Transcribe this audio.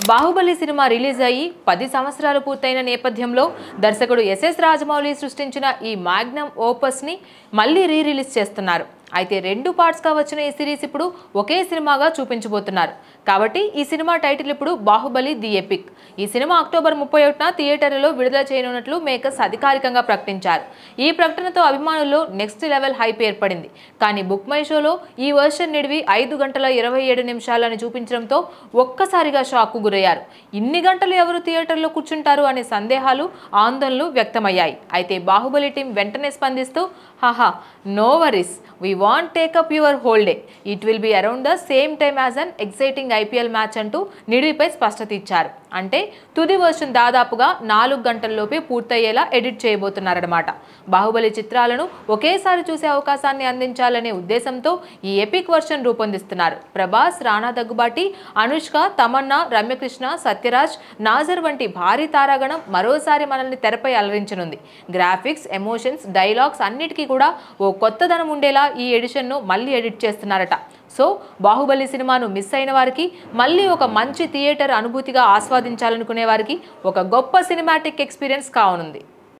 Baahubali cinema release అయ్యి 10 సంవత్సరాలు పూర్తయిన నేపథ్యంలో దర్శకుడు ఎస్ఎస్ రాజమౌళి సృష్టించిన ఈ మాగ్నమ్ ఓపస్ ని మళ్ళీ రిలీజ్ చేస్తున్నారు. అయితే 2 పార్ట్స్ గా వచ్చిన ఈ సిరీస్ ఇప్పుడు ఒకే సినిమాగా చూపించబోతున్నారు. కాబట్టి ఈ సినిమా టైటిల్ ఇప్పుడు బాహుబలి ది ఎపిక్. ఈ సినిమా అక్టోబర్ 31న థియేటర్లలో విడుదల చేయనున్నట్లు మేకర్స్ అధికారికంగా ప్రకటించారు. ఈ ప్రకటనతో అభిమానుల్లో నెక్స్ట్ లెవెల్ హైప్ ఏర్పడింది. కానీ బుక్ మై షోలో ఈ వర్షన్ నిడివి 5 గంటల 27 నిమిషాలని చూపించడంతో ఒక్కసారిగా షాక్కు గురయ్యారు. ఇన్ని గంటలు ఎవరు థియేటర్లో కూర్చుంటారు అనే సందేహాలు, ఆందోళనలు వ్యక్తమయ్యాయి. అయితే బాహుబలి టీం వెంటనే స్పందిస్తూ haha, no worries, we won't take up your whole day, it will be around the same time as an exciting IPL match అంటూ నిడివిపై స్పష్టత ఇచ్చారు. అంటే తుది వర్షన్ దాదాపుగా 4 గంటల్లోపే పూర్తయ్యేలా ఎడిట్ చేయబోతున్నారన్నమాట. బాహుబలి చిత్రాలను ఒకేసారి చూసే అవకాశాన్ని అందించాలనే ఉద్దేశంతో ఈ ఎపిక్ వర్షన్ రూపొందిస్తున్నారు. ప్రభాస్, రానా దగ్గుబాటి, అనుష్క, తమన్నా, రమ్యకృష్ణ, సత్యరాజ్, నాజర్ వంటి భారీ తారాగణం మరోసారి మనల్ని తెరపై అలరించనుంది. గ్రాఫిక్స్, ఎమోషన్స్, డైలాగ్స్ అన్నిటికీ కూడా ఓ కొత్తదనం ఉండేలా ఈ ఎడిషన్ను మళ్ళీ ఎడిట్ చేస్తున్నారట. సో బాహుబలి సినిమాను మిస్ అయిన వారికి, మళ్ళీ ఒక మంచి థియేటర్ అనుభూతిగా ఆస్వాదించాలనుకునే వారికి ఒక గొప్ప సినిమాటిక్ ఎక్స్పీరియన్స్ కావనుంది.